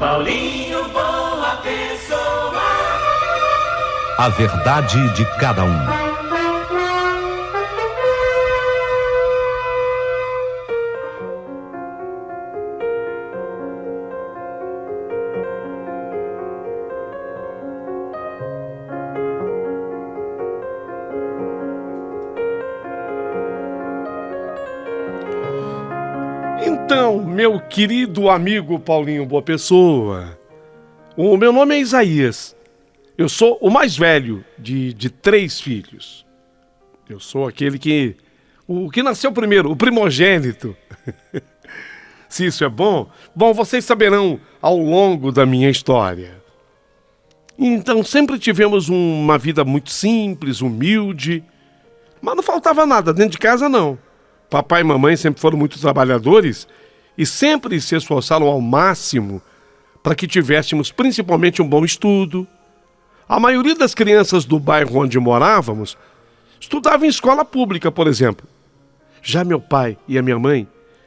Paulinho Boa Pessoa. A verdade de cada um. Então, meu querido amigo Paulinho Boa Pessoa, o meu nome é Isaías. Eu sou o mais velho de 3 filhos. Eu sou aquele que nasceu primeiro, o primogênito. Se isso é bom, vocês saberão ao longo da minha história. Então, sempre tivemos uma vida muito simples, humilde, mas não faltava nada, dentro de casa não. Papai e mamãe sempre foram muito trabalhadores e sempre se esforçaram ao máximo para que tivéssemos principalmente um bom estudo. A maioria das crianças do bairro onde morávamos estudava em escola pública, por exemplo. Já meu pai e a minha mãe,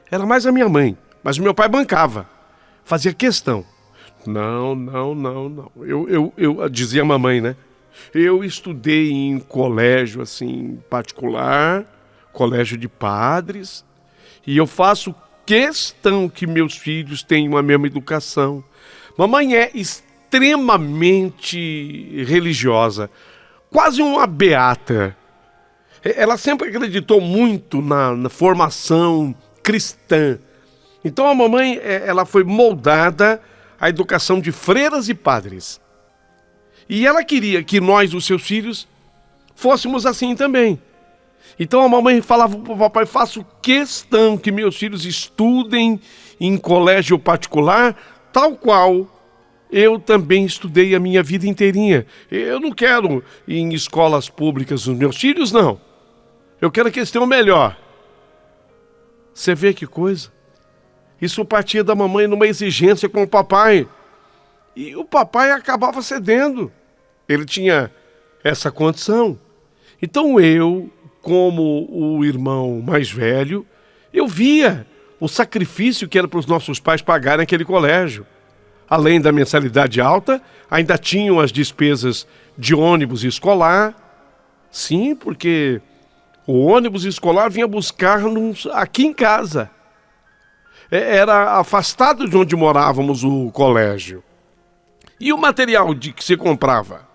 era mais a minha mãe, mas o meu pai bancava, fazia questão. Não. Eu dizia a mamãe, né? Eu estudei em colégio assim particular, colégio de padres, e eu faço questão que meus filhos tenham a mesma educação. Mamãe é extremamente religiosa, quase uma beata. Ela sempre acreditou muito na formação cristã. Então a mamãe, ela foi moldada à educação de freiras e padres. E ela queria que nós, os seus filhos, fôssemos assim também. Então a mamãe falava para o papai: faço questão que meus filhos estudem em colégio particular, tal qual eu também estudei a minha vida inteirinha. Eu não quero ir em escolas públicas os meus filhos, não. Eu quero que eles tenham o melhor. Você vê que coisa? Isso partia da mamãe numa exigência com o papai. E o papai acabava cedendo. Ele tinha essa condição. Então eu, como o irmão mais velho, eu via o sacrifício que era para os nossos pais pagarem aquele colégio. Além da mensalidade alta, ainda tinham as despesas de ônibus escolar. Sim, porque o ônibus escolar vinha buscar-nos aqui em casa. Era afastado de onde morávamos o colégio. E o material que se comprava?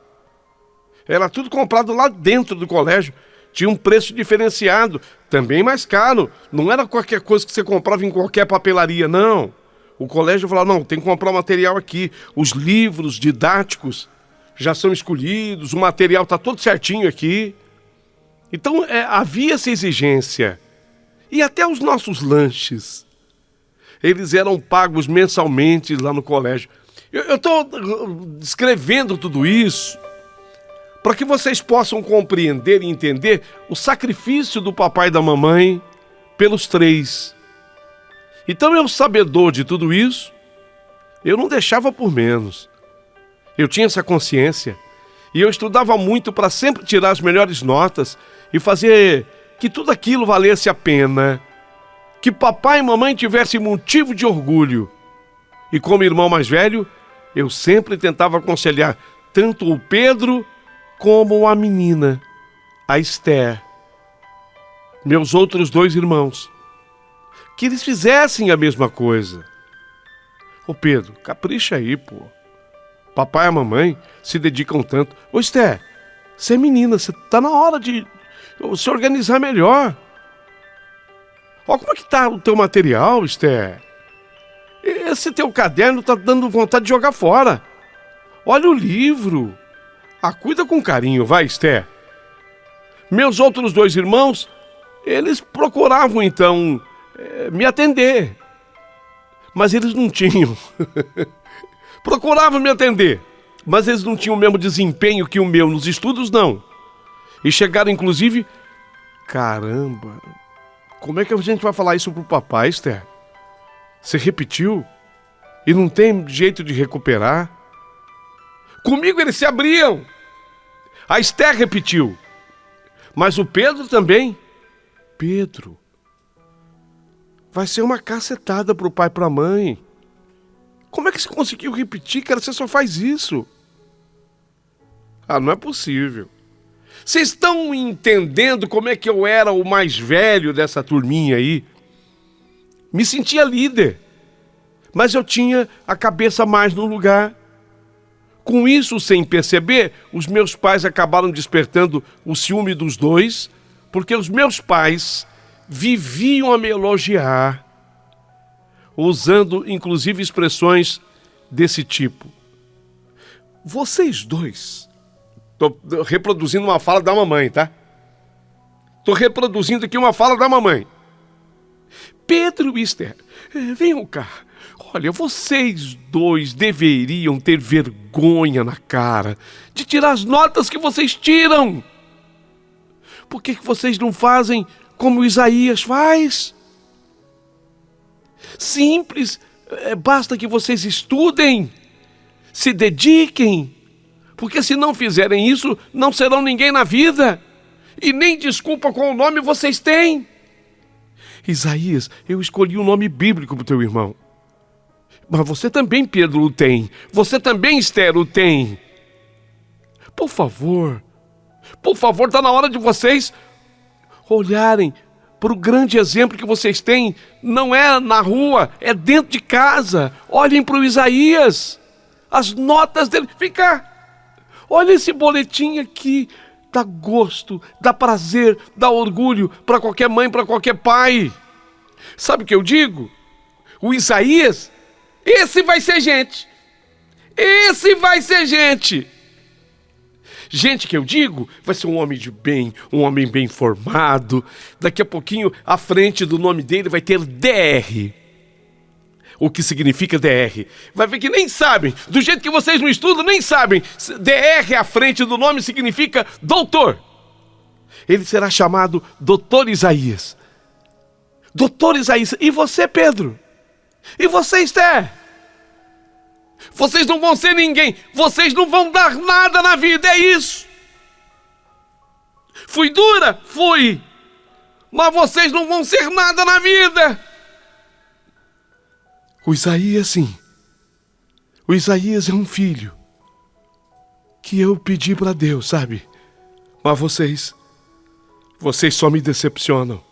Era tudo comprado lá dentro do colégio. Tinha um preço diferenciado, também mais caro. Não era qualquer coisa que você comprava em qualquer papelaria, não. O colégio falava: não, tem que comprar o material aqui. Os livros didáticos já são escolhidos, o material está todo certinho aqui. Então havia essa exigência. E até os nossos lanches, eles eram pagos mensalmente lá no colégio. Eu estou descrevendo tudo isso para que vocês possam compreender e entender o sacrifício do papai e da mamãe pelos 3. Então eu, sabedor de tudo isso, eu não deixava por menos. Eu tinha essa consciência e eu estudava muito para sempre tirar as melhores notas e fazer que tudo aquilo valesse a pena, que papai e mamãe tivessem motivo de orgulho. E como irmão mais velho, eu sempre tentava aconselhar tanto o Pedro como a menina, a Esther, meus outros 2 irmãos, que eles fizessem a mesma coisa. Ô Pedro, capricha aí, pô. Papai e a mamãe se dedicam tanto. Ô Esther, você é menina, você tá na hora de se organizar melhor. Ó, como é que tá o teu material, Esther? Esse teu caderno tá dando vontade de jogar fora. Olha o livro. Cuida com carinho, vai, Esther. Meus outros 2 irmãos, eles procuravam, então, me atender. Mas eles não tinham. Procuravam me atender, mas eles não tinham o mesmo desempenho que o meu nos estudos, não. E chegaram, inclusive... Caramba, como é que a gente vai falar isso pro papai, Esther? Você repetiu? E não tem jeito de recuperar? Comigo eles se abriam. A Esther repetiu. Mas o Pedro também. Pedro, vai ser uma cacetada pro pai e pra mãe. Como é que você conseguiu repetir, cara? Você só faz isso. Ah, não é possível. Vocês estão entendendo como é que eu era o mais velho dessa turminha aí? Me sentia líder, mas eu tinha a cabeça mais no lugar. Com isso, sem perceber, os meus pais acabaram despertando o ciúme dos dois, porque os meus pais viviam a me elogiar, usando inclusive expressões desse tipo. Vocês dois, estou reproduzindo uma fala da mamãe, tá? Estou reproduzindo aqui uma fala da mamãe. Pedro e Esther, venham cá. Olha, vocês dois deveriam ter vergonha na cara de tirar as notas que vocês tiram. Por que vocês não fazem como Isaías faz? Simples, basta que vocês estudem, se dediquem, porque se não fizerem isso, não serão ninguém na vida, e nem desculpa com o nome vocês têm. Isaías, eu escolhi um nome bíblico para o teu irmão. Mas você também, Pedro, o tem. Você também, Esther, o tem. Por favor, está na hora de vocês olharem para o grande exemplo que vocês têm. Não é na rua, é dentro de casa. Olhem para o Isaías. As notas dele. Vem cá. Olha esse boletim aqui. Dá gosto, dá prazer, dá orgulho para qualquer mãe, para qualquer pai. Sabe o que eu digo? O Isaías, esse vai ser gente. Esse vai ser gente. Gente que eu digo, vai ser um homem de bem, um homem bem formado. Daqui a pouquinho, à frente do nome dele vai ter DR. O que significa DR? Vai ver que nem sabem. Do jeito que vocês não estudam, nem sabem. DR à frente do nome significa doutor. Ele será chamado Doutor Isaías. Doutor Isaías. E você, Pedro? E você, Esther? Vocês não vão ser ninguém. Vocês não vão dar nada na vida. É isso. Fui dura? Fui. Mas vocês não vão ser nada na vida. O Isaías, sim. O Isaías é um filho que eu pedi para Deus, sabe? Mas vocês só me decepcionam.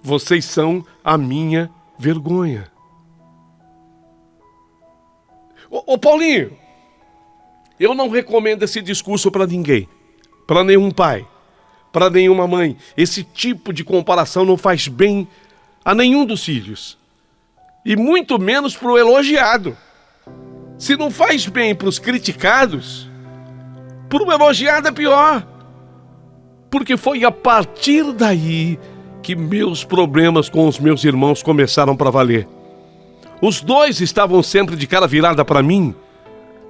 Vocês são a minha vergonha. Ô Paulinho, eu não recomendo esse discurso para ninguém, para nenhum pai, para nenhuma mãe. Esse tipo de comparação não faz bem a nenhum dos filhos. E muito menos para o elogiado. Se não faz bem para os criticados, para o elogiado é pior. Porque foi a partir daí que meus problemas com os meus irmãos começaram para valer. Os dois estavam sempre de cara virada para mim,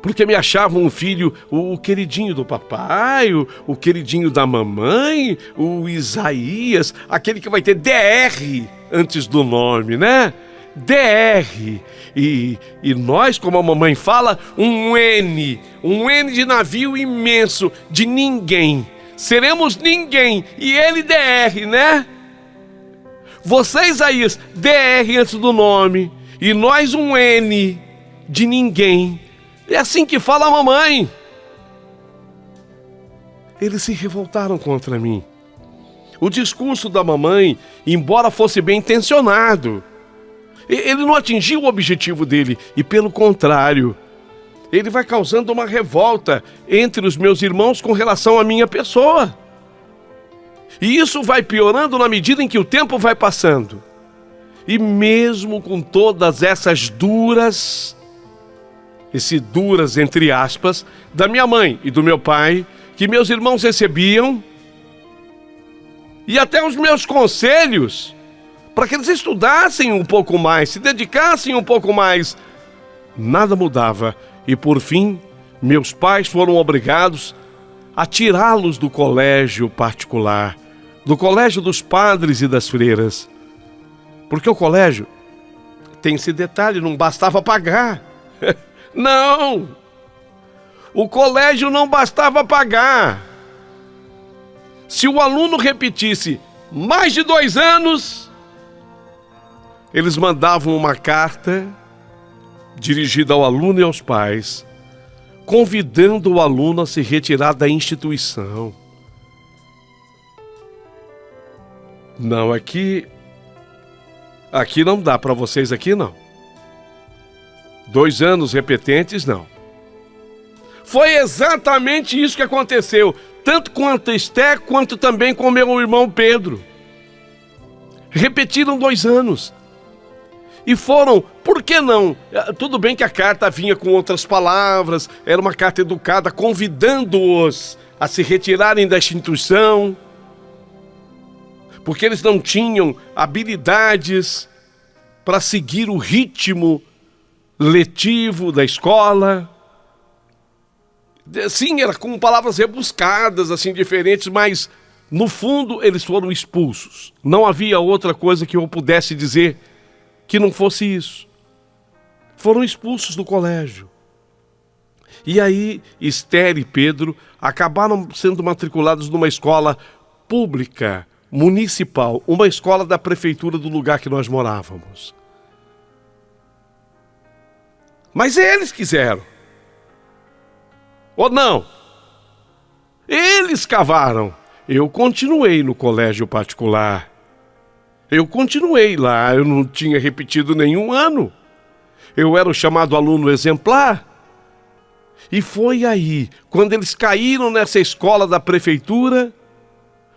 porque me achavam um filho, o queridinho do papai, o queridinho da mamãe, o Isaías, aquele que vai ter DR antes do nome, né? DR, e nós, como a mamãe fala, um N de navio imenso, de ninguém. Seremos ninguém, e ele DR, né? Você, Isaías, DR antes do nome, e nós um N de ninguém. É assim que fala a mamãe. Eles se revoltaram contra mim. O discurso da mamãe, embora fosse bem intencionado, ele não atingiu o objetivo dele, e pelo contrário, ele vai causando uma revolta entre os meus irmãos com relação à minha pessoa. E isso vai piorando na medida em que o tempo vai passando. E mesmo com todas essas duras entre aspas, da minha mãe e do meu pai, que meus irmãos recebiam, e até os meus conselhos, para que eles estudassem um pouco mais, se dedicassem um pouco mais, nada mudava. E por fim, meus pais foram obrigados a tirá-los do colégio particular, do colégio dos padres e das freiras. Porque o colégio tem esse detalhe, não bastava pagar. Não! O colégio não bastava pagar. Se o aluno repetisse mais de 2 anos, eles mandavam uma carta dirigida ao aluno e aos pais, convidando o aluno a se retirar da instituição. Não, aqui não dá para vocês aqui, não. 2 anos repetentes, não. Foi exatamente isso que aconteceu, tanto com a Esther, quanto também com meu irmão Pedro. Repetiram 2 anos. E foram, por que não? Tudo bem que a carta vinha com outras palavras, era uma carta educada, convidando-os a se retirarem da instituição, porque eles não tinham habilidades para seguir o ritmo letivo da escola. Sim, era com palavras rebuscadas, assim, diferentes, mas no fundo eles foram expulsos. Não havia outra coisa que eu pudesse dizer que não fosse isso. Foram expulsos do colégio. E aí, Esther e Pedro acabaram sendo matriculados numa escola pública, municipal, uma escola da prefeitura do lugar que nós morávamos. Mas eles quiseram. Ou não? Eles cavaram. Eu continuei no colégio particular. Eu continuei lá, eu não tinha repetido nenhum ano. Eu era o chamado aluno exemplar. E foi aí, quando eles caíram nessa escola da prefeitura,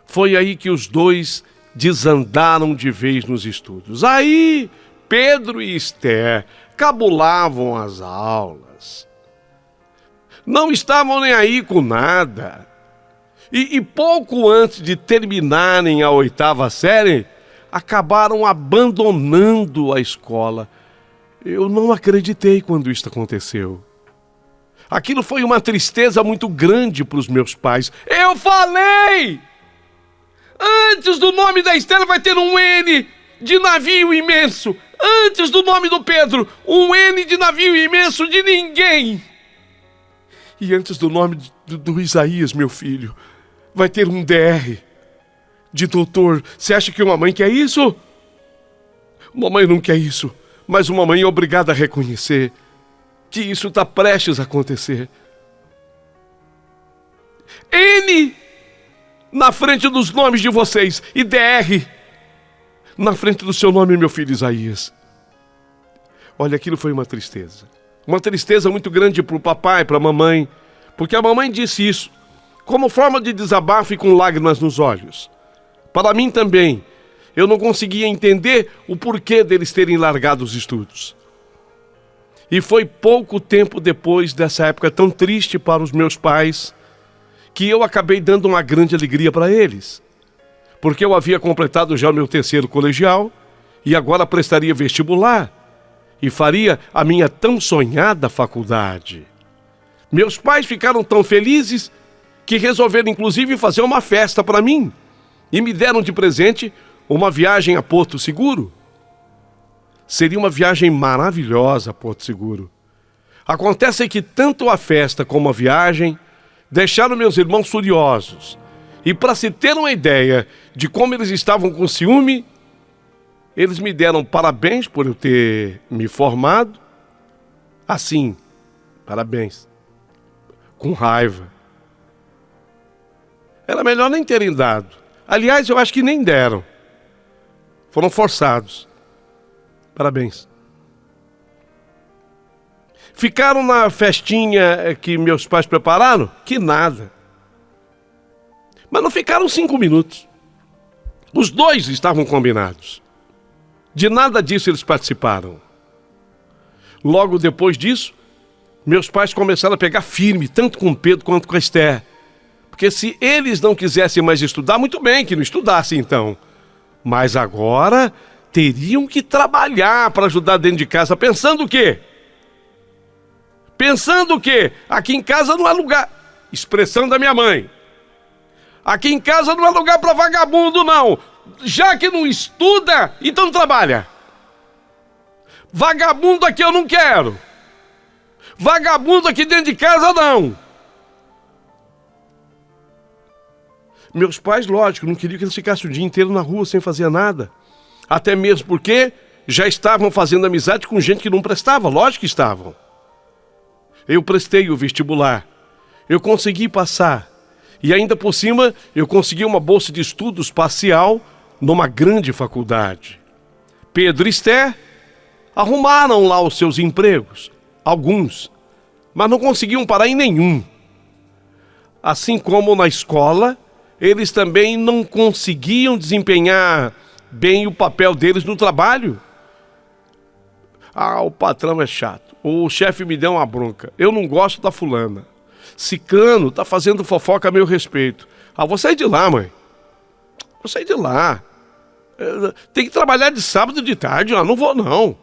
foi aí que os dois desandaram de vez nos estudos. Aí, Pedro e Esther cabulavam as aulas. Não estavam nem aí com nada. E pouco antes de terminarem a 8ª série, acabaram abandonando a escola. Eu não acreditei quando isso aconteceu. Aquilo foi uma tristeza muito grande para os meus pais. Eu falei! Antes do nome da Esther vai ter um N de navio imenso. Antes do nome do Pedro, um N de navio imenso de ninguém. E antes do nome do Isaías, meu filho, vai ter um DR de doutor. Você acha que uma mãe quer isso? Uma mãe não quer isso, mas uma mãe é obrigada a reconhecer que isso está prestes a acontecer. N na frente dos nomes de vocês e DR na frente do seu nome, meu filho Isaías. Olha, aquilo foi uma tristeza. Uma tristeza muito grande para o papai, para a mamãe, porque a mamãe disse isso como forma de desabafo e com lágrimas nos olhos. Para mim também, eu não conseguia entender o porquê deles terem largado os estudos. E foi pouco tempo depois dessa época tão triste para os meus pais que eu acabei dando uma grande alegria para eles. Porque eu havia completado já o meu 3º colegial e agora prestaria vestibular e faria a minha tão sonhada faculdade. Meus pais ficaram tão felizes que resolveram inclusive fazer uma festa para mim e me deram de presente uma viagem a Porto Seguro. Seria uma viagem maravilhosa a Porto Seguro. Acontece que tanto a festa como a viagem deixaram meus irmãos furiosos. E para se ter uma ideia de como eles estavam com ciúme, eles me deram parabéns por eu ter me formado. Assim, parabéns. Com raiva. Era melhor nem terem dado. Aliás, eu acho que nem deram. Foram forçados. Parabéns. Ficaram na festinha que meus pais prepararam? Que nada. Mas não ficaram 5 minutos. Os dois estavam combinados. De nada disso eles participaram. Logo depois disso, meus pais começaram a pegar firme, tanto com Pedro quanto com a Esther. Porque se eles não quisessem mais estudar, muito bem que não estudassem então. Mas agora teriam que trabalhar para ajudar dentro de casa. Pensando o quê? Pensando o quê? Aqui em casa não há lugar. Expressão da minha mãe. Aqui em casa não há lugar para vagabundo, não. Já que não estuda, então trabalha. Vagabundo aqui eu não quero. Vagabundo aqui dentro de casa, não. Meus pais, lógico, não queriam que eles ficassem o dia inteiro na rua sem fazer nada. Até mesmo porque já estavam fazendo amizade com gente que não prestava, lógico que estavam. Eu prestei o vestibular, eu consegui passar, e ainda por cima eu consegui uma bolsa de estudos parcial numa grande faculdade. Pedro e Esther arrumaram lá os seus empregos, alguns, mas não conseguiam parar em nenhum. Assim como na escola, eles também não conseguiam desempenhar bem o papel deles no trabalho. Ah, o patrão é chato, o chefe me deu uma bronca, eu não gosto da fulana. Ciclano tá fazendo fofoca a meu respeito. Ah, vou sair de lá, mãe. Vou sair de lá. Tem que trabalhar de sábado de tarde. Ah, não vou, não.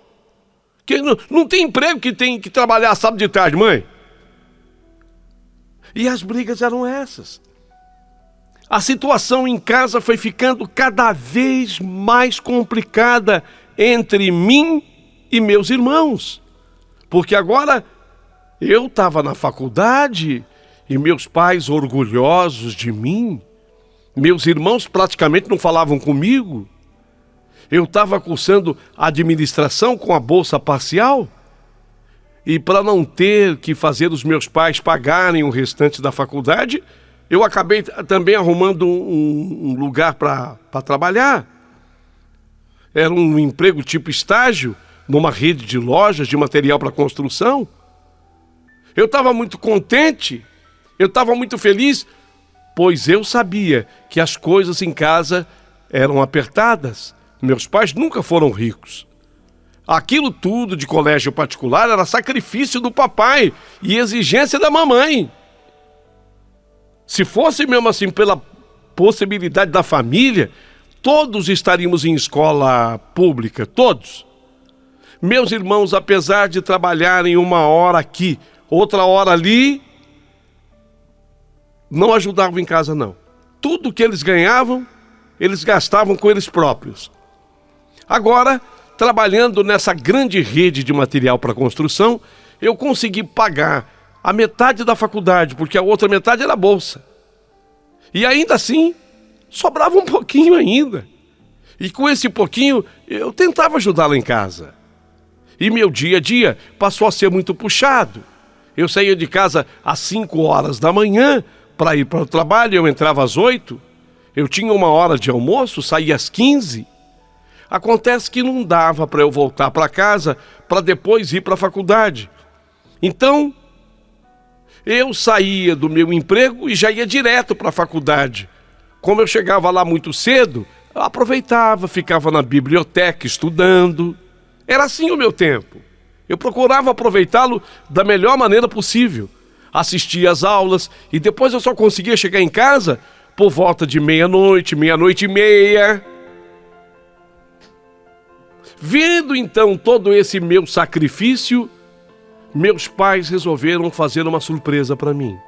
Não tem emprego que tem que trabalhar sábado de tarde, mãe. E as brigas eram essas. A situação em casa foi ficando cada vez mais complicada entre mim e meus irmãos. Porque agora eu estava na faculdade e meus pais orgulhosos de mim. Meus irmãos praticamente não falavam comigo. Eu estava cursando administração com a bolsa parcial. E para não ter que fazer os meus pais pagarem o restante da faculdade, eu acabei também arrumando um lugar para trabalhar. Era um emprego tipo estágio, numa rede de lojas de material para construção. Eu estava muito contente, eu estava muito feliz, pois eu sabia que as coisas em casa eram apertadas. Meus pais nunca foram ricos. Aquilo tudo de colégio particular era sacrifício do papai e exigência da mamãe. Se fosse mesmo assim pela possibilidade da família, todos estaríamos em escola pública, todos. Meus irmãos, apesar de trabalharem uma hora aqui, outra hora ali, não ajudavam em casa, não. Tudo que eles ganhavam, eles gastavam com eles próprios. Agora, trabalhando nessa grande rede de material para construção, eu consegui pagar a metade da faculdade, porque a outra metade era bolsa. E ainda assim, sobrava um pouquinho ainda. E com esse pouquinho, eu tentava ajudar lá em casa. E meu dia a dia passou a ser muito puxado. Eu saía de casa às 5 horas da manhã para ir para o trabalho, eu entrava às 8. Eu tinha uma hora de almoço, saía às 15. Acontece que não dava para eu voltar para casa para depois ir para a faculdade. Então, eu saía do meu emprego e já ia direto para a faculdade. Como eu chegava lá muito cedo, eu aproveitava, ficava na biblioteca estudando. Era assim o meu tempo. Eu procurava aproveitá-lo da melhor maneira possível. Assistia às aulas e depois eu só conseguia chegar em casa por volta de meia-noite, meia-noite e meia. Vendo então todo esse meu sacrifício, meus pais resolveram fazer uma surpresa para mim.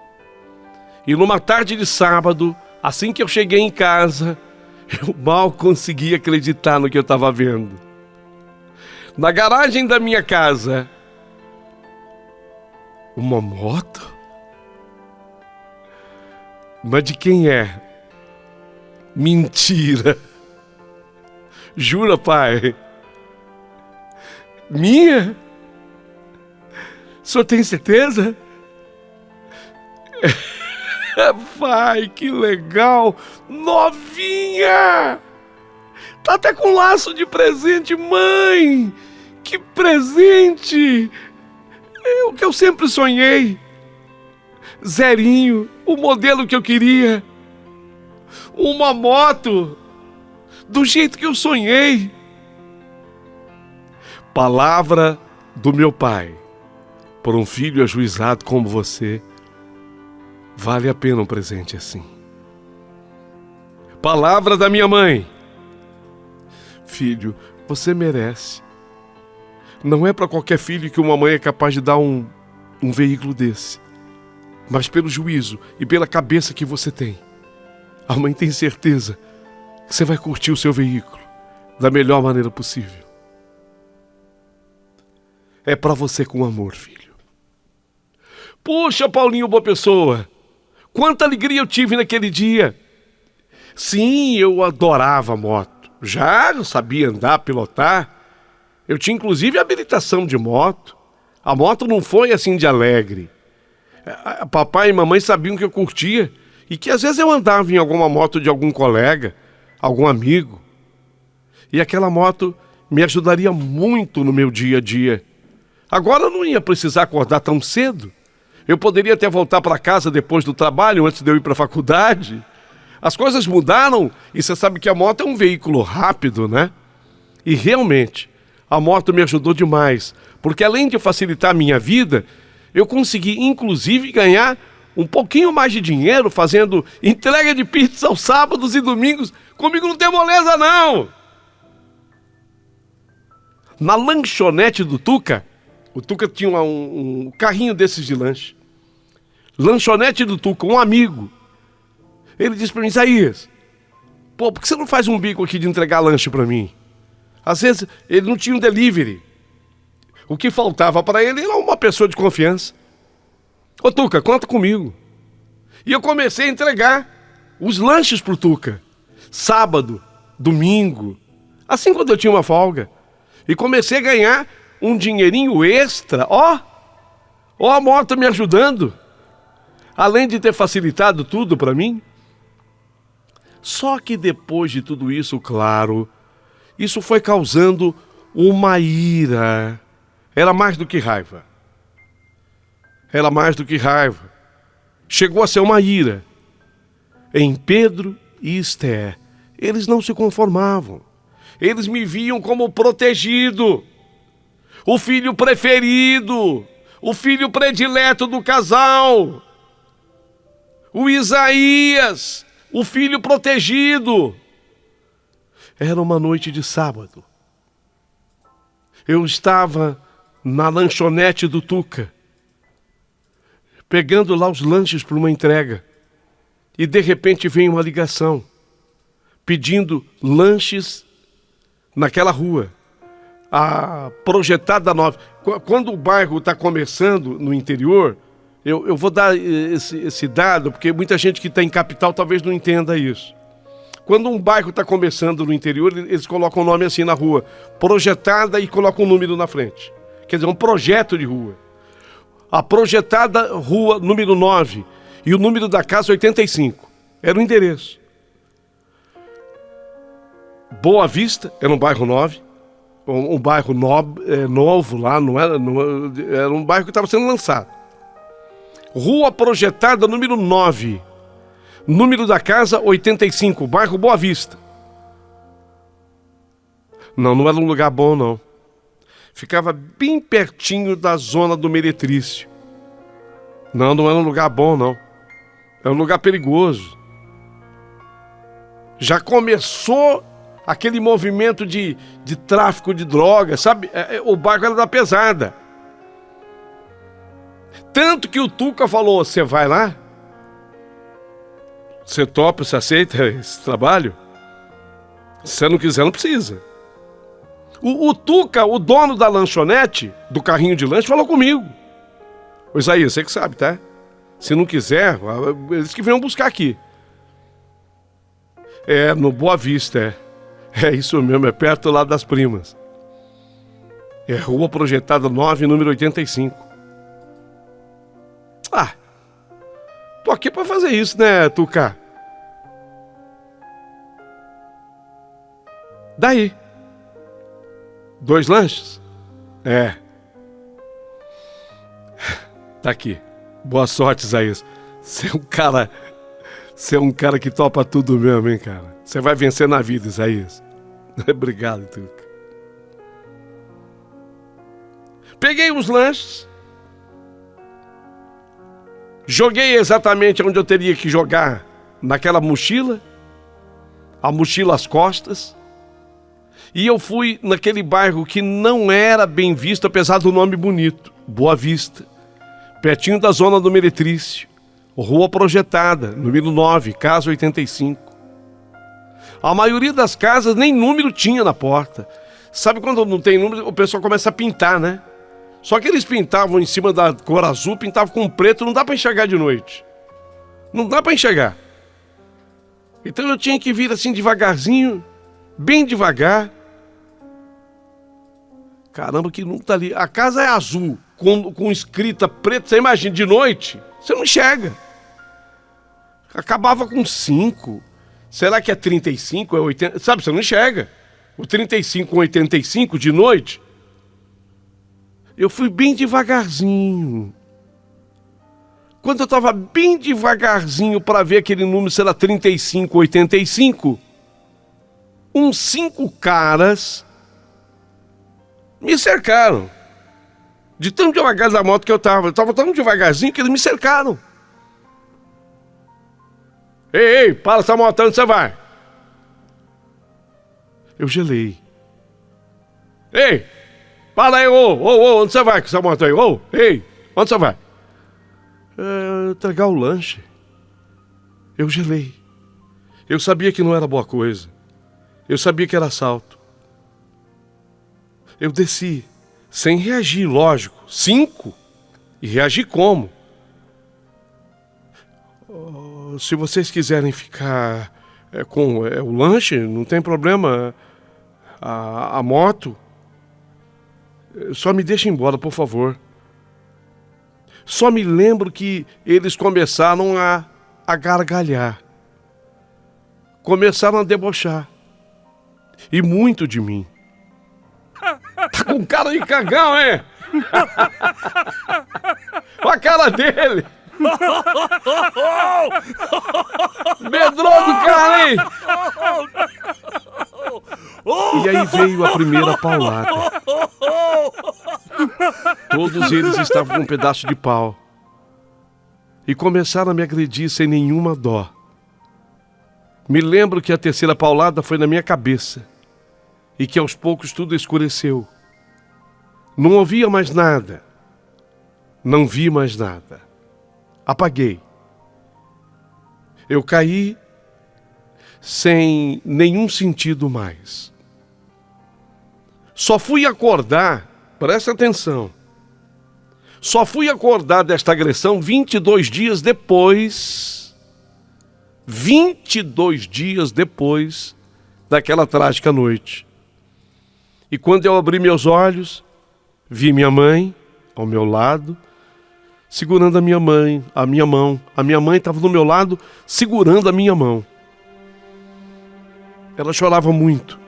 E numa tarde de sábado, assim que eu cheguei em casa, eu mal conseguia acreditar no que eu estava vendo. Na garagem da minha casa, uma moto? Mas de quem é? Mentira! Jura, pai? Minha? O senhor tem certeza? Pai, que legal! Novinha! Tá até com laço de presente, mãe! Que presente! É o que eu sempre sonhei. Zerinho, o modelo que eu queria. Uma moto, do jeito que eu sonhei. Palavra do meu pai. Por um filho ajuizado como você, vale a pena um presente assim. Palavra da minha mãe. Filho, você merece. Não é para qualquer filho que uma mãe é capaz de dar um veículo desse. Mas pelo juízo e pela cabeça que você tem, a mãe tem certeza que você vai curtir o seu veículo da melhor maneira possível. É para você com amor, filho. Poxa, Paulinho, boa pessoa. Quanta alegria eu tive naquele dia. Sim, eu adorava moto. Já sabia andar, pilotar. Eu tinha inclusive habilitação de moto. A moto não foi assim de alegre. Papai e mamãe sabiam que eu curtia e que às vezes eu andava em alguma moto de algum colega, algum amigo. E aquela moto me ajudaria muito no meu dia a dia. Agora eu não ia precisar acordar tão cedo. Eu poderia até voltar para casa depois do trabalho, antes de eu ir para a faculdade. As coisas mudaram e você sabe que a moto é um veículo rápido, né? E realmente, a moto me ajudou demais, porque além de facilitar a minha vida, eu consegui inclusive ganhar um pouquinho mais de dinheiro fazendo entrega de pizza aos sábados e domingos. Comigo não tem moleza, não! Na lanchonete do Tuca, o Tuca tinha um carrinho desses de lanche. Lanchonete do Tuca, um amigo. Ele disse para mim: Isaías, por que você não faz um bico aqui de entregar lanche para mim? Às vezes ele não tinha um delivery. O que faltava para ele era uma pessoa de confiança. Ô Tuca, conta comigo. E eu comecei a entregar os lanches pro Tuca. Sábado, domingo, assim quando eu tinha uma folga. E comecei a ganhar um dinheirinho extra. Ó a moto me ajudando. Além de ter facilitado tudo para mim. Só que depois de tudo isso, claro, isso foi causando uma ira. Era mais do que raiva. Era mais do que raiva. Chegou a ser uma ira. Em Pedro e Esther, eles não se conformavam. Eles me viam como protegido, o filho preferido, o filho predileto do casal, o Isaías, o filho protegido. Era uma noite de sábado. Eu estava na lanchonete do Tuca, pegando lá os lanches para uma entrega. E de repente vem uma ligação, pedindo lanches naquela rua, a Projetada 9. Quando o bairro está começando no interior, eu vou dar esse dado, porque muita gente que está em capital talvez não entenda isso. Quando um bairro está começando no interior, eles colocam o nome assim na rua, Projetada, e colocam um número na frente. Quer dizer, um projeto de rua. A Projetada Rua número 9 e o número da casa 85. Era o endereço. Boa Vista, era um bairro 9, um bairro novo lá, era um bairro que estava sendo lançado. Rua Projetada número 9, número da casa 85, bairro Boa Vista. Não era um lugar bom, não. Ficava bem pertinho da zona do Meretrício. Não era um lugar bom, não. É um lugar perigoso. Já começou aquele movimento de tráfico de drogas, sabe? O bairro era da pesada. Tanto que o Tuca falou: você vai lá? Você topa, você aceita esse trabalho? Se você não quiser, não precisa. O Tuca, o dono da lanchonete, do carrinho de lanche, falou comigo: ô Isaías, você que sabe, tá? Se não quiser, eles que venham buscar aqui. No Boa Vista, é isso mesmo, é perto lá das Primas. É Rua Projetada 9, número 85. Tô aqui pra fazer isso, né, Tuca? Daí, 2 lanches? Tá aqui. Boa sorte, Isaías. Você é um cara que topa tudo mesmo, hein, cara? Você vai vencer na vida, Isaías. Obrigado, Tuca. Peguei os lanches, joguei exatamente onde eu teria que jogar, naquela mochila, a mochila às costas, e eu fui naquele bairro que não era bem visto, apesar do nome bonito, Boa Vista, pertinho da zona do Meretrício, Rua Projetada, número 9, casa 85. A maioria das casas nem número tinha na porta. Sabe quando não tem número, o pessoal começa a pintar, né? Só que eles pintavam em cima da cor azul, pintavam com preto, não dá para enxergar de noite. Não dá para enxergar. Então eu tinha que vir assim devagarzinho, bem devagar. Caramba, que não tá ali. A casa é azul, com escrita preta. Você imagina, de noite, você não enxerga. Acabava com 5. Será que é 35, é 80? Sabe, você não enxerga. O 35 com 85 de noite. Eu fui bem devagarzinho. Quando eu estava bem devagarzinho para ver aquele número, se era 35, 85, uns 5 caras me cercaram. De tão devagar da moto que eu estava tão devagarzinho que eles me cercaram. Ei, para essa moto, onde você vai? Eu gelei. Ei, para aí, onde você vai com essa moto aí? Ei, onde você vai? Entregar o lanche. Eu gelei. Eu sabia que não era boa coisa. Eu sabia que era assalto. Eu desci, sem reagir, lógico. 5. E reagi como? Se vocês quiserem ficar com o lanche, não tem problema. A moto. Só me deixa embora, por favor. Só me lembro que eles começaram a gargalhar. Começaram a debochar. E muito de mim. Tá com cara de cagão, é? Olha a cara dele. Medroso, cara, hein? E aí veio a primeira paulada. Todos eles estavam com um pedaço de pau. E começaram a me agredir sem nenhuma dó. Me lembro que a terceira paulada foi na minha cabeça. E que aos poucos tudo escureceu. Não ouvia mais nada. Não vi mais nada. Apaguei. Eu caí sem nenhum sentido mais. Só fui acordar, presta atenção, só fui acordar desta agressão 22 dias depois, 22 dias depois daquela trágica noite. E quando eu abri meus olhos, vi minha mãe ao meu lado, segurando a minha mão. A minha mãe estava do meu lado, segurando a minha mão. Ela chorava muito.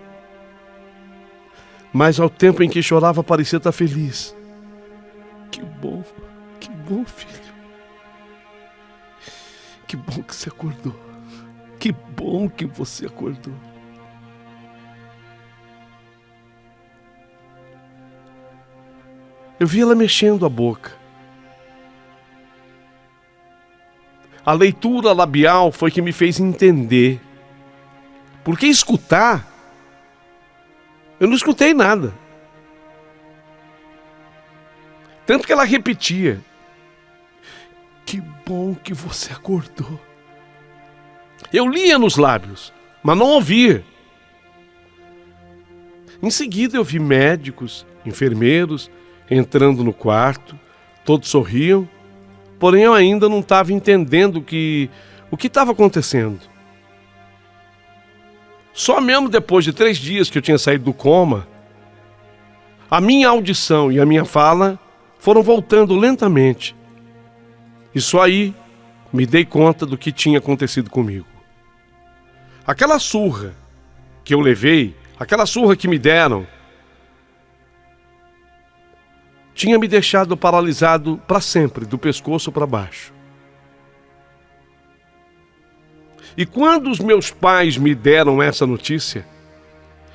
Mas ao tempo em que chorava, parecia estar feliz. Que bom, filho. Que bom que você acordou. Que bom que você acordou. Eu vi ela mexendo a boca. A leitura labial foi que me fez entender. Porque escutar, eu não escutei nada. Tanto que ela repetia. Que bom que você acordou. Eu lia nos lábios, mas não ouvia. Em seguida eu vi médicos, enfermeiros, entrando no quarto. Todos sorriam. Porém eu ainda não estava entendendo o que estava acontecendo. Só mesmo depois de 3 dias que eu tinha saído do coma, a minha audição e a minha fala foram voltando lentamente. E só aí me dei conta do que tinha acontecido comigo. Aquela surra que eu levei, aquela surra que me deram, tinha me deixado paralisado para sempre, do pescoço para baixo. E quando os meus pais me deram essa notícia,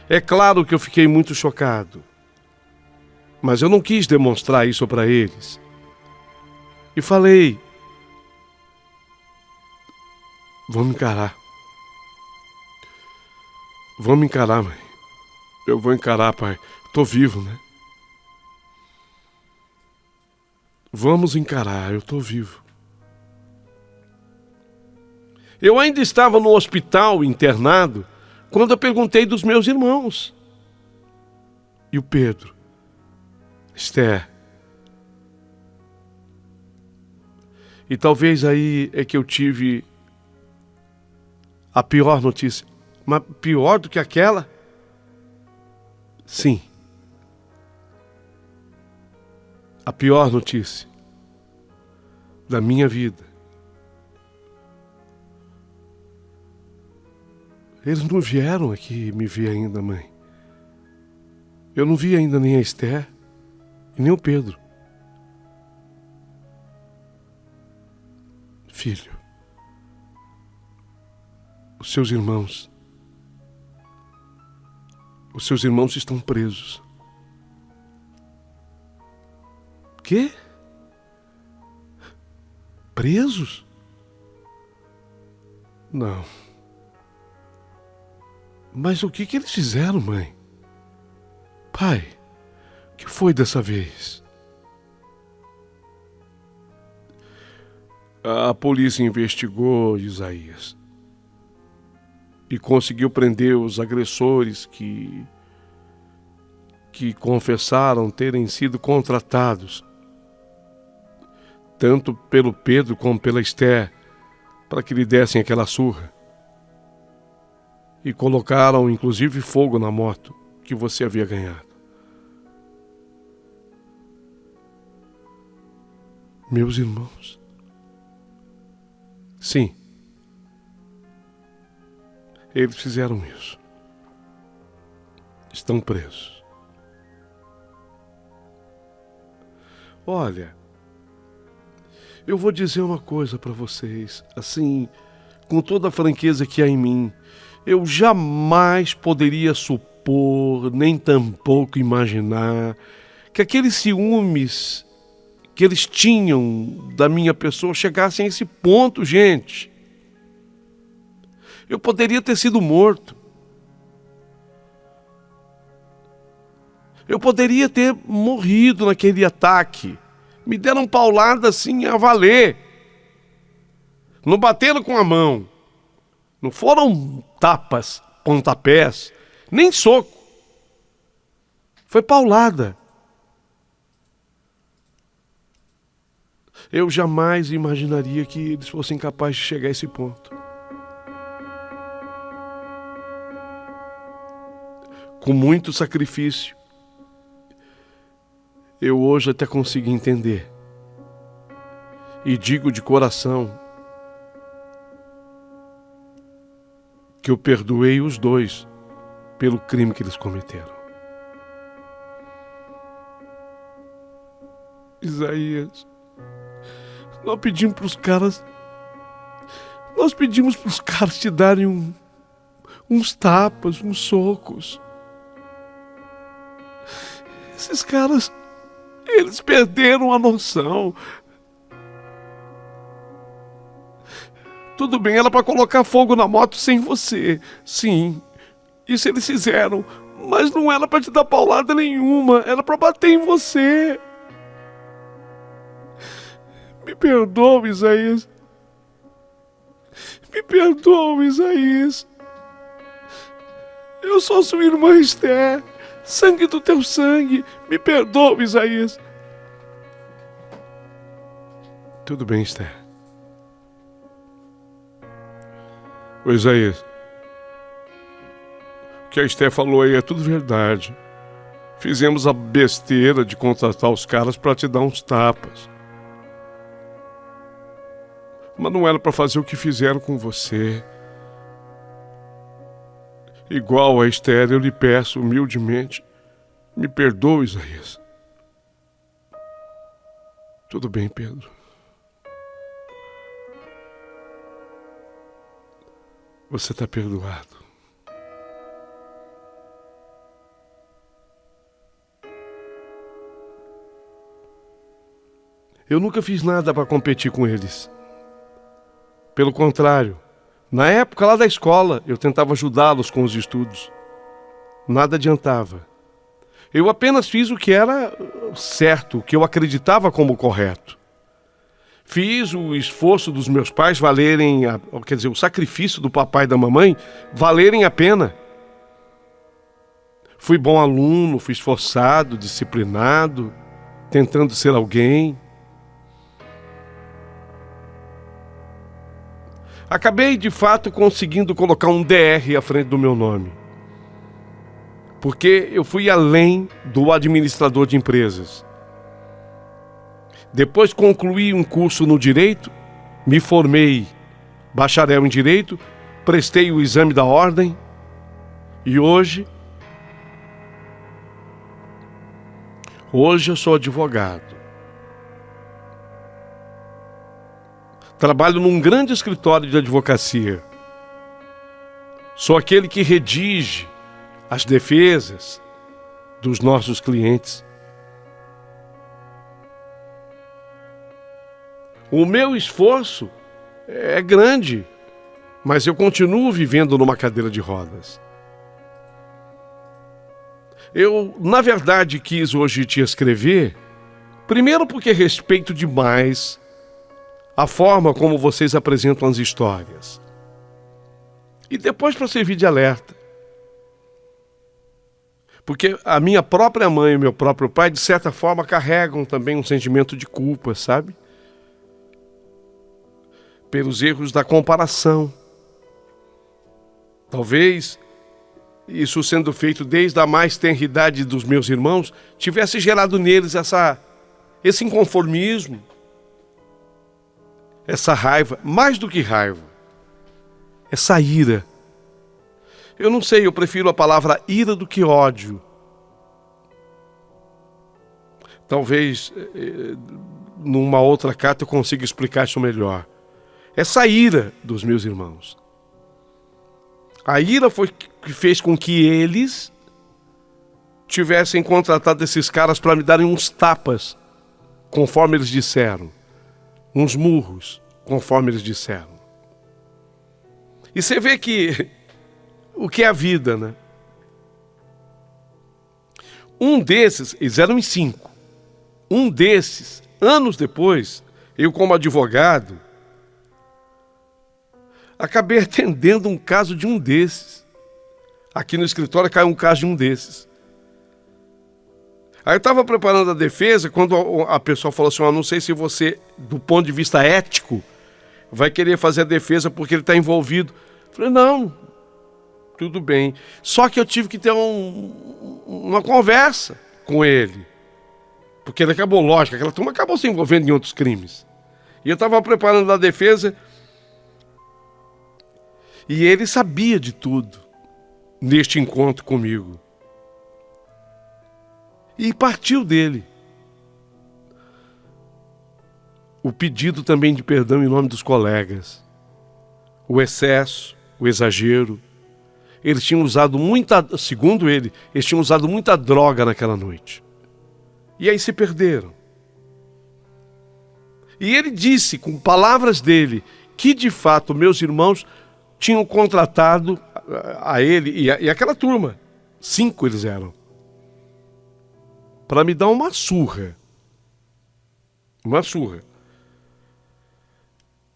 é claro que eu fiquei muito chocado. Mas eu não quis demonstrar isso para eles. E falei: vamos encarar. Vamos encarar, mãe. Eu vou encarar, pai. Tô vivo, né? Vamos encarar, eu tô vivo. Eu ainda estava no hospital internado quando eu perguntei dos meus irmãos. E o Pedro? Esther? E talvez aí é que eu tive a pior notícia. Mas pior do que aquela? Sim. a pior notícia da minha vida. Eles não vieram aqui me ver ainda, mãe. Eu não vi ainda nem a Esther e nem o Pedro. Filho, os seus irmãos estão presos. Quê? Presos? Não. Mas o que eles fizeram, mãe? Pai, o que foi dessa vez? A polícia investigou, Isaías, e conseguiu prender os agressores que confessaram terem sido contratados, tanto pelo Pedro como pela Esther, para que lhe dessem aquela surra. E colocaram, inclusive, fogo na moto que você havia ganhado. Meus irmãos. Sim. Eles fizeram isso. Estão presos. Olha, eu vou dizer uma coisa para vocês, assim, com toda a franqueza que há em mim. Eu jamais poderia supor, nem tampouco imaginar, que aqueles ciúmes que eles tinham da minha pessoa chegassem a esse ponto, gente. Eu poderia ter sido morto. Eu poderia ter morrido naquele ataque. Me deram paulada assim a valer. Não bateram com a mão. Não foram tapas, pontapés, nem soco. Foi paulada. Eu jamais imaginaria que eles fossem capazes de chegar a esse ponto. Com muito sacrifício, eu hoje até consigo entender. E digo de coração que eu perdoei os dois pelo crime que eles cometeram. Isaías, nós pedimos para os caras te darem uns tapas, uns socos. Esses caras, eles perderam a noção. Tudo bem, era para colocar fogo na moto sem você. Sim, isso eles fizeram. Mas não era para te dar paulada nenhuma. Era para bater em você. Me perdoa, Isaías. Me perdoa, Isaías. Eu sou sua irmã Esther. Sangue do teu sangue. Me perdoa, Isaías. Tudo bem, Esther. Ô Isaías, o que a Esther falou aí é tudo verdade. Fizemos a besteira de contratar os caras para te dar uns tapas. Mas não era para fazer o que fizeram com você. Igual a Esther, eu lhe peço humildemente, me perdoe, Isaías. Tudo bem, Pedro. Você está perdoado. Eu nunca fiz nada para competir com eles. Pelo contrário, na época lá da escola, eu tentava ajudá-los com os estudos. Nada adiantava. Eu apenas fiz o que era certo, o que eu acreditava como correto. Fiz o esforço dos meus pais valerem, o sacrifício do papai e da mamãe valerem a pena. Fui bom aluno, fui esforçado, disciplinado, tentando ser alguém. Acabei, de fato, conseguindo colocar um DR à frente do meu nome. Porque eu fui além do administrador de empresas. Depois concluí um curso no Direito, me formei bacharel em Direito, prestei o exame da ordem e hoje eu sou advogado. Trabalho num grande escritório de advocacia. Sou aquele que redige as defesas dos nossos clientes. O meu esforço é grande, mas eu continuo vivendo numa cadeira de rodas. Eu, na verdade, quis hoje te escrever, primeiro porque respeito demais a forma como vocês apresentam as histórias. E depois para servir de alerta. Porque a minha própria mãe e meu próprio pai, de certa forma, carregam também um sentimento de culpa, sabe? Pelos erros da comparação. Talvez isso sendo feito desde a mais tenra idade dos meus irmãos, tivesse gerado neles esse inconformismo, essa raiva, mais do que raiva, essa ira. Eu não sei, eu prefiro a palavra ira do que ódio. Talvez numa outra carta eu consiga explicar isso melhor. Essa ira dos meus irmãos. A ira foi que fez com que eles tivessem contratado esses caras para me darem uns tapas, conforme eles disseram. Uns murros, conforme eles disseram. E você vê que o que é a vida, né? Um desses, eles eram em 5. Um desses, anos depois, eu como advogado, acabei atendendo um caso de um desses. Aqui no escritório caiu um caso de um desses. Aí eu estava preparando a defesa, quando a pessoa falou assim, não sei se você, do ponto de vista ético, vai querer fazer a defesa porque ele está envolvido. Eu falei, não, tudo bem. Só que eu tive que ter uma conversa com ele. Porque ele acabou, lógico, aquela turma acabou se envolvendo em outros crimes. E eu estava preparando a defesa e ele sabia de tudo neste encontro comigo. E partiu dele o pedido também de perdão em nome dos colegas. O excesso, o exagero. Eles tinham usado segundo ele, eles tinham usado muita droga naquela noite. E aí se perderam. E ele disse, com palavras dele, que de fato meus irmãos tinham contratado a ele e aquela turma, 5 eles eram, para me dar uma surra. Uma surra.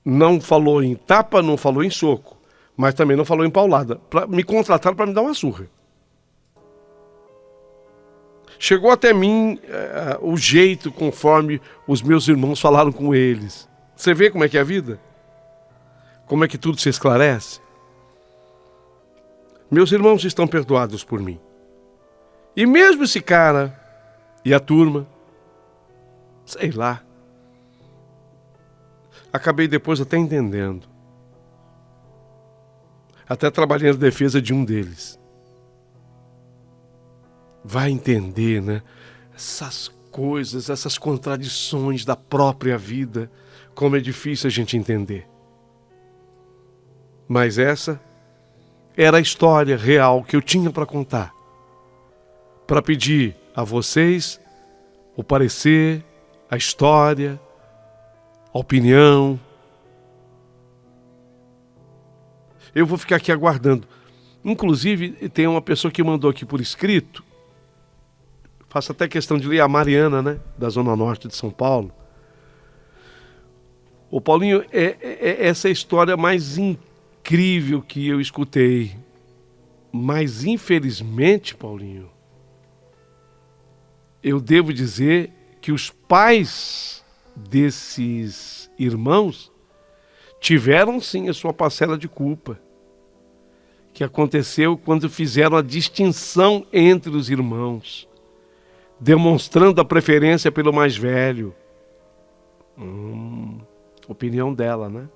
Não falou em tapa, não falou em soco, mas também não falou em paulada. Me contrataram para me dar uma surra. Chegou até mim o jeito conforme os meus irmãos falaram com eles. Você vê como é que é a vida? Como é que tudo se esclarece? Meus irmãos estão perdoados por mim. E mesmo esse cara e a turma, sei lá, acabei depois até entendendo. Até trabalhei na defesa de um deles. Vai entender, né? Essas coisas, essas contradições da própria vida, como é difícil a gente entender. Mas essa era a história real que eu tinha para contar. Para pedir a vocês o parecer, a história, a opinião. Eu vou ficar aqui aguardando. Inclusive, tem uma pessoa que mandou aqui por escrito. Faço até questão de ler, a Mariana, né? Da Zona Norte de São Paulo. Ô Paulinho, essa é a história mais incrível que eu escutei. Mas, infelizmente, Paulinho, eu devo dizer que os pais desses irmãos tiveram, sim, a sua parcela de culpa. Que aconteceu quando fizeram a distinção entre os irmãos, demonstrando a preferência pelo mais velho. Opinião dela, né?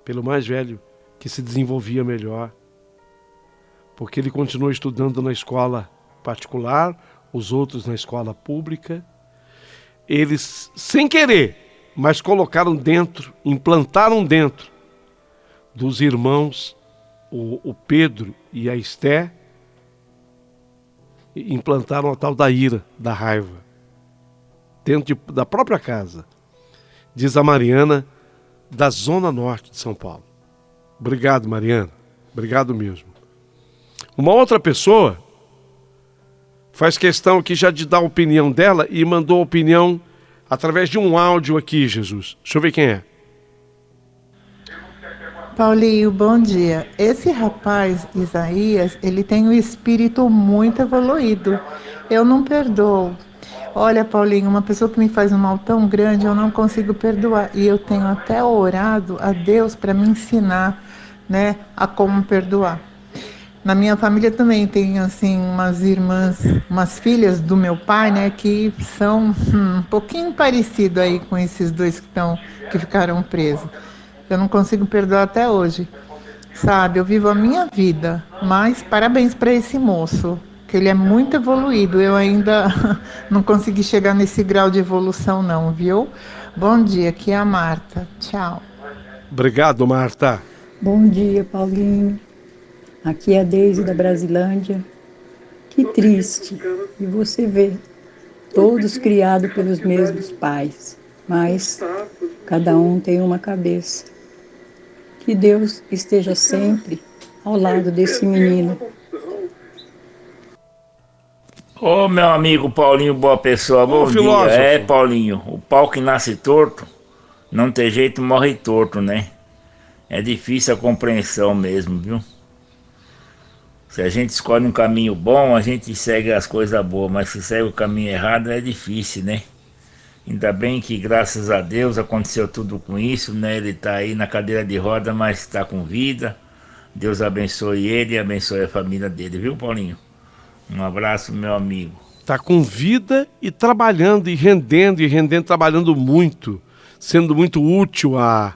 Pelo mais velho, que se desenvolvia melhor. Porque ele continuou estudando na escola particular, os outros na escola pública. Eles, sem querer, mas colocaram dentro, implantaram dentro dos irmãos, o Pedro e a Esté, implantaram a tal da ira, da raiva, dentro da própria casa. Diz a Mariana, da Zona Norte de São Paulo. Obrigado, Mariana. Obrigado mesmo. Uma outra pessoa faz questão aqui já de dar a opinião dela e mandou a opinião através de um áudio aqui, Jesus. Deixa eu ver quem é. Paulinho, bom dia. Esse rapaz, Isaías, ele tem um espírito muito evoluído. Eu não perdoo. Olha, Paulinho, uma pessoa que me faz um mal tão grande, eu não consigo perdoar. E eu tenho até orado a Deus para me ensinar, né, a como perdoar. Na minha família também tem, assim, umas irmãs, umas filhas do meu pai, né, que são um pouquinho parecido aí com esses dois que ficaram presos. Eu não consigo perdoar até hoje. Sabe, eu vivo a minha vida, mas parabéns para esse moço, que ele é muito evoluído. Eu ainda não consegui chegar nesse grau de evolução não, viu? Bom dia, aqui é a Marta. Tchau. Obrigado, Marta. Bom dia, Paulinho. Aqui é a Deise da Brasilândia. Que triste. E você vê, todos criados pelos mesmos pais, mas cada um tem uma cabeça. Que Deus esteja sempre ao lado desse menino. Ô, meu amigo Paulinho, boa pessoa, bom dia. Filósofo. É, Paulinho, o pau que nasce torto, não tem jeito, morre torto, né? É difícil a compreensão mesmo, viu? Se a gente escolhe um caminho bom, a gente segue as coisas boas, mas se segue o caminho errado, é difícil, né? Ainda bem que, graças a Deus, aconteceu tudo com isso, né? Ele tá aí na cadeira de roda, mas está com vida. Deus abençoe ele e abençoe a família dele, viu, Paulinho? Um abraço, meu amigo. Tá com vida e rendendo, trabalhando muito, sendo muito útil à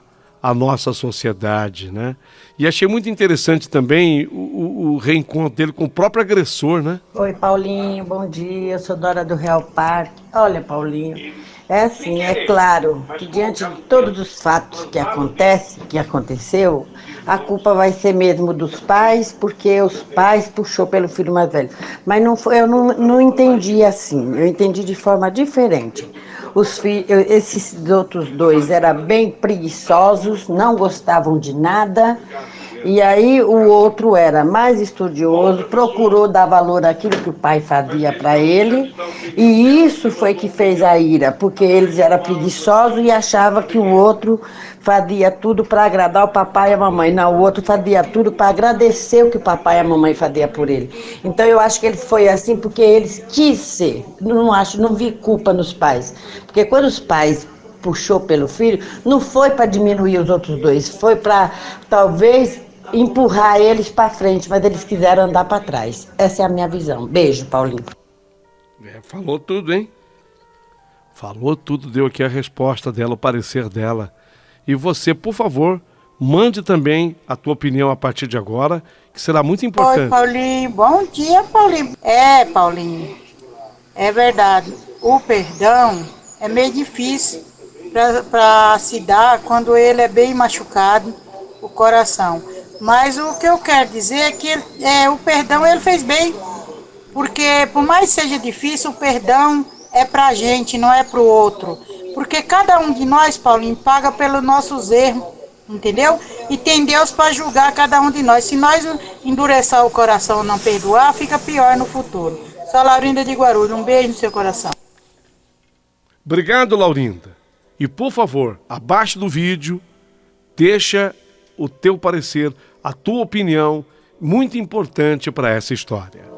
nossa sociedade, né? E achei muito interessante também o reencontro dele com o próprio agressor, né? Oi, Paulinho, bom dia, eu sou Dora do Real Parque. Olha, Paulinho, é assim, é claro que diante de todos os fatos que aconteceu, a culpa vai ser mesmo dos pais, porque os pais puxou pelo filho mais velho. Mas não foi, eu não entendi assim, eu entendi de forma diferente. Esses outros dois eram bem preguiçosos, não gostavam de nada. E aí o outro era mais estudioso, procurou dar valor àquilo que o pai fazia para ele, e isso foi que fez a ira, porque eles eram preguiçosos e achavam que o outro fazia tudo para agradar o papai e a mamãe. Não, o outro fazia tudo para agradecer o que o papai e a mamãe faziam por ele. Então eu acho que ele foi assim porque eles quis ser. Não vi culpa nos pais, porque quando os pais puxou pelo filho, não foi para diminuir os outros dois, foi para talvez empurrar eles para frente, mas eles quiseram andar para trás. Essa é a minha visão. Beijo, Paulinho. Falou tudo, hein? Falou tudo, deu aqui a resposta dela, o parecer dela. E você, por favor, mande também a tua opinião a partir de agora, que será muito importante. Oi, Paulinho. Bom dia, Paulinho. Paulinho, é verdade. O perdão é meio difícil para se dar quando ele é bem machucado, o coração. Mas o que eu quero dizer é que o perdão ele fez bem, porque por mais seja difícil, o perdão é pra gente, não é pro outro. Porque cada um de nós, Paulinho, paga pelos nossos erros, entendeu? E tem Deus para julgar cada um de nós. Se nós endurecer o coração e não perdoar, fica pior no futuro. Sou Laurinda de Guarulhos, um beijo no seu coração. Obrigado, Laurinda. E por favor, abaixo do vídeo, deixa o teu parecer, a tua opinião, muito importante para essa história.